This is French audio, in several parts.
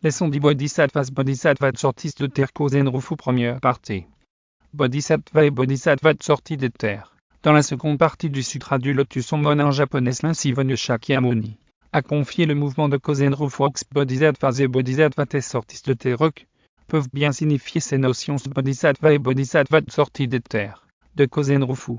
Leçon du Bodhisattvas. Bodhisattva sortis de terre. Kozen Rufu. Première partie. Bodhisattva et Bodhisattva sortis de terre. Dans la seconde partie du Sutra du Lotus en japonais, l'ainsi venu Shakyamuni a confié le mouvement de Kozen Rufu aux Bodhisattvas et Bodhisattva sortis de terre peuvent bien signifier ces notions. Bodhisattva et Bodhisattva sortis de terre de Kozen Rufu.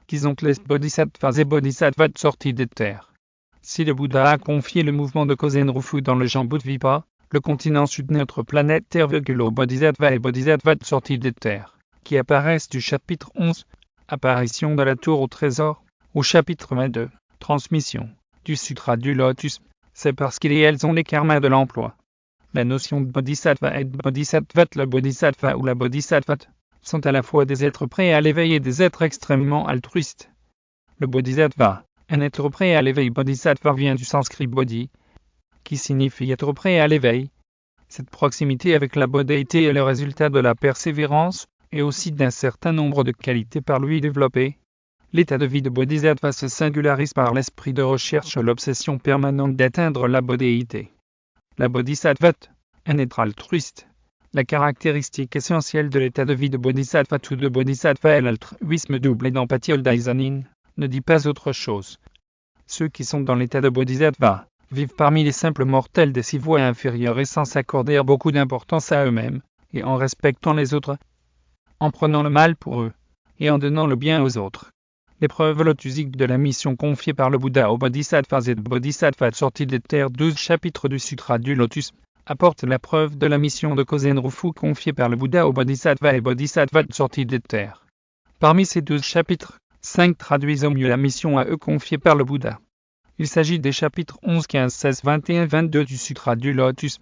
Qui sont les Bodhisattvas et Bodhisattva sortis de terre. Si le Bouddha a confié le mouvement de Kozen Rufu dans le Jambudvipa, le continent sud de notre planète Terre, aux Bodhisattva et Bodhisattva sortis de terre, qui apparaissent du chapitre 11, apparition de la tour au trésor, au chapitre 22, transmission, du Sutra du Lotus, c'est parce qu'ils et elles ont les karmas de l'emploi. La notion de Bodhisattva et de Bodhisattva, le Bodhisattva ou la Bodhisattva, sont à la fois des êtres prêts à l'éveil et des êtres extrêmement altruistes. Le Bodhisattva, un être prêt à l'éveil. Bodhisattva vient du sanskrit bodhi, qui signifie être prêt à l'éveil. Cette proximité avec la bodhéité est le résultat de la persévérance, et aussi d'un certain nombre de qualités par lui développées. L'état de vie de Bodhisattva se singularise par l'esprit de recherche, l'obsession permanente d'atteindre la bodhéité. La Bodhisattva, un être altruiste. La caractéristique essentielle de l'état de vie de Bodhisattva ou de Bodhisattva est l'altruisme doublé d'empathie. Daisanin ne dit pas autre chose. Ceux qui sont dans l'état de Bodhisattva vivent parmi les simples mortels des 6 voies inférieures et sans s'accorder beaucoup d'importance à eux-mêmes, et en respectant les autres, en prenant le mal pour eux, et en donnant le bien aux autres. L'épreuve lotusique de la mission confiée par le Bouddha aux Bodhisattvas et de Bodhisattvas sortis de terre, 12 chapitres du Sutra du Lotus, apporte la preuve de la mission de Kozen Rufu confiée par le Bouddha aux Bodhisattvas et Bodhisattvas sortis de terre. Parmi ces 12 chapitres, 5 traduisent au mieux la mission à eux confiée par le Bouddha. Il s'agit des chapitres 11, 15, 16, 21, 22 du Sutra du Lotus.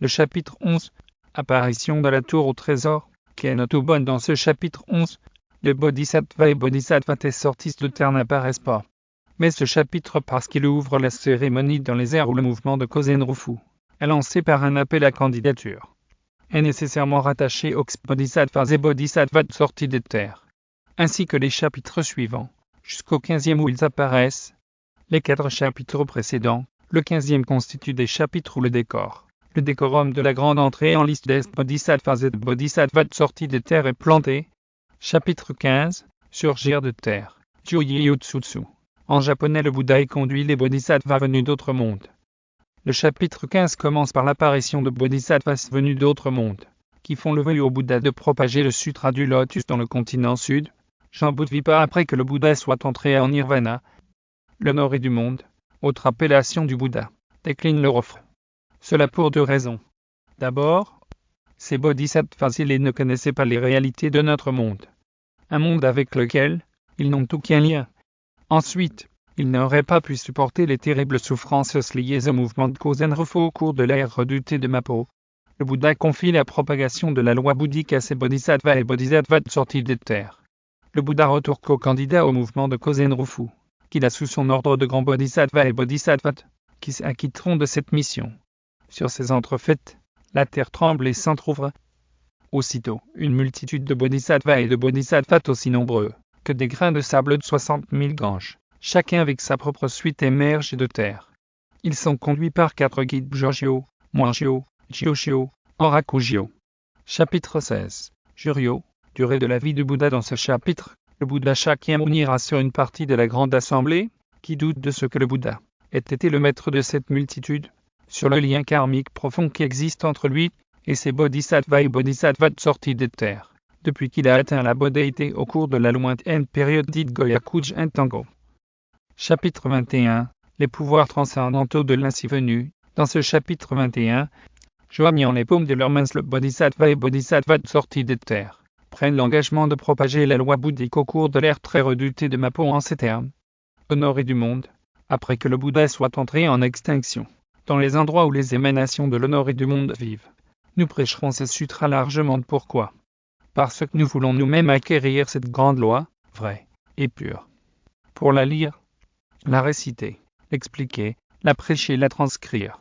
Le chapitre 11, apparition de la tour au trésor, qui est notre bonne. Dans ce chapitre 11, les Bodhisattva et Bodhisattva sortis de terre n'apparaissent pas. Mais ce chapitre, parce qu'il ouvre la cérémonie dans les airs où le mouvement de Kozen Rufu est lancé par un appel à candidature, est nécessairement rattaché aux Bodhisattvas et Bodhisattvas sortis de terre, ainsi que les chapitres suivants, jusqu'au 15e où ils apparaissent. Les 4 chapitres précédents, le 15e constitue des chapitres où le décorum de la grande entrée en liste des Bodhisattvas et de Bodhisattvas sortis de terre est planté. Chapitre 15, surgir de terre, Jyutsutsu. En japonais, le Bouddha y conduit les Bodhisattvas venus d'autres mondes. Le chapitre 15 commence par l'apparition de Bodhisattvas venus d'autres mondes, qui font le vœu au Bouddha de propager le Sutra du Lotus dans le continent sud, Jambudvipa. Après que le Bouddha soit entré en Nirvana, le nord du monde, autre appellation du Bouddha, décline leur offre. Cela pour 2 raisons. D'abord, ces Bodhisattvas ils ne connaissaient pas les réalités de notre monde, un monde avec lequel ils n'ont aucun lien. Ensuite, ils n'auraient pas pu supporter les terribles souffrances liées au mouvement de Kozen Rufu au cours de l'ère redoutée de Mapo. Le Bouddha confie la propagation de la loi bouddhique à ces Bodhisattvas et Bodhisattvas sortis de terre. Le Bouddha retourne aux candidats au mouvement de Kozen Rufu, qu'il a sous son ordre de grands Bodhisattvas et Bodhisattvas, qui s'acquitteront de cette mission. Sur ces entrefaites, la terre tremble et s'entr'ouvre. Aussitôt, une multitude de Bodhisattvas et de Bodhisattvas aussi nombreux que des grains de sable de 60 000 ganges, chacun avec sa propre suite, émerge de terre. Ils sont conduits par 4 guides: Jojyo, Mwanjyo, Jyoshyo, Enrakujyo. Chapitre 16. Juryo, durée de la vie du Bouddha. Dans ce chapitre, le Bouddha Shakyamuni rassure une partie de la grande assemblée, qui doute de ce que le Bouddha ait été le maître de cette multitude, sur le lien karmique profond qui existe entre lui et ses Bodhisattvas et Bodhisattvas sortis de terre, depuis qu'il a atteint la bodhéité au cours de la lointaine période dite Goyakuj Intengo. Chapitre 21. Les pouvoirs transcendantaux de l'ainsi venu. Dans ce chapitre 21, joignant les paumes de leurs mains, le Bodhisattva et Bodhisattva sortis de terre prennent l'engagement de propager la loi bouddhique au cours de l'ère très redoutée de Mapo. En ces termes, au nord du monde, après que le Bouddha soit entré en extinction, dans les endroits où les émanations de l'honneur et du monde vivent, nous prêcherons ce sutra largement. Pourquoi ? Parce que nous voulons nous-mêmes acquérir cette grande loi, vraie et pure. Pour la lire, la réciter, l'expliquer, la prêcher, la transcrire,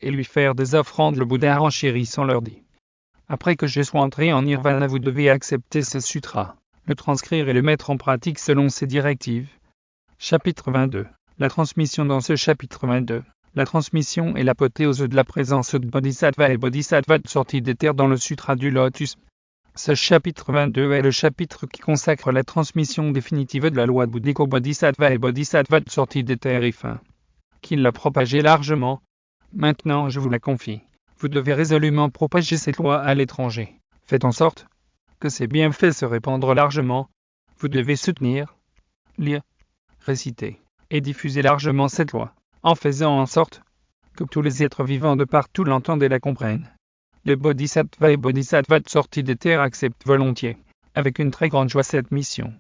et lui faire des offrandes. Le Bouddha renchérissant leur dit: après que je sois entré en Nirvana, vous devez accepter ce sutra, le transcrire et le mettre en pratique selon ses directives. Chapitre 22. La transmission. Dans ce chapitre 22, La transmission est l'apothéose de la présence de Bodhisattva et Bodhisattva sortis des terres dans le Sutra du Lotus. Ce chapitre 22 est le chapitre qui consacre la transmission définitive de la loi bouddhique aux Bodhisattva et Bodhisattva sortis des terres afin qu'il l'a propagée largement. Maintenant je vous la confie. Vous devez résolument propager cette loi à l'étranger. Faites en sorte que ces bienfaits se répandent largement. Vous devez soutenir, lire, réciter et diffuser largement cette loi, en faisant en sorte que tous les êtres vivants de partout l'entendent et la comprennent. Les Bodhisattva et Bodhisattva sortis des terres acceptent volontiers, avec une très grande joie cette mission.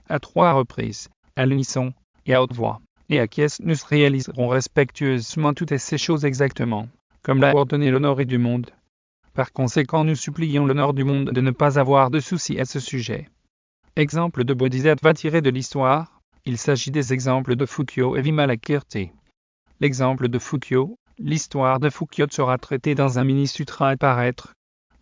À 3 reprises, à l'unisson et à haute voix, et acquiescent, nous réaliserons respectueusement toutes ces choses exactement, comme l'a ordonné le Nord et du monde. Par conséquent, nous supplions le Nord du monde de ne pas avoir de soucis à ce sujet. Exemple de Bodhisattva tiré de l'histoire, il s'agit des exemples de Fukyo et Vimalakirti. L'exemple de Fukyo, l'histoire de Fukyo sera traitée dans un mini-sutra à paraître.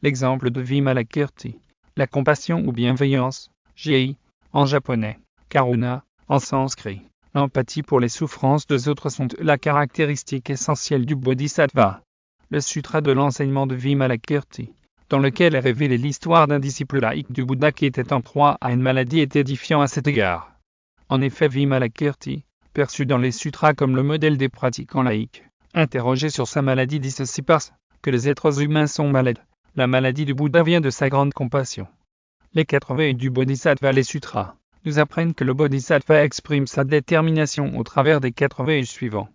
L'exemple de Vimalakirti, la compassion ou bienveillance, Jai, en japonais, Karuna, en sanskrit. L'empathie pour les souffrances des autres sont la caractéristique essentielle du Bodhisattva. Le sutra de l'enseignement de Vimalakirti, dans lequel est révélée l'histoire d'un disciple laïque du Bouddha qui était en proie à une maladie, est édifiant à cet égard. En effet, Vimalakirti, perçu dans les sutras comme le modèle des pratiquants laïcs, interrogé sur sa maladie, dit ceci: parce que les êtres humains sont malades, la maladie du Bouddha vient de sa grande compassion. Les 4 veilles du Bodhisattva, les sutras, nous apprennent que le Bodhisattva exprime sa détermination au travers des 4 veilles suivants.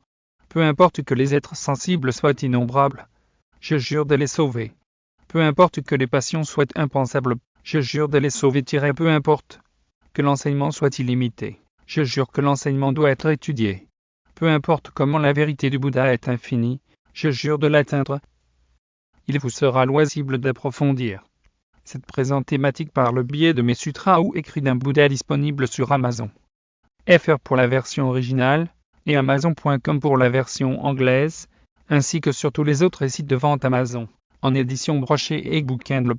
Peu importe que les êtres sensibles soient innombrables, je jure de les sauver. Peu importe que les passions soient impensables, je jure de les sauver. Peu importe que l'enseignement soit illimité, je jure que l'enseignement doit être étudié. Peu importe comment la vérité du Bouddha est infinie, je jure de l'atteindre. Il vous sera loisible d'approfondir cette présente thématique par le biais de mes sutras ou écrits d'un Bouddha disponible sur Amazon FR pour la version originale et Amazon.com pour la version anglaise, ainsi que sur tous les autres sites de vente Amazon, en édition brochée et e-book Kindle.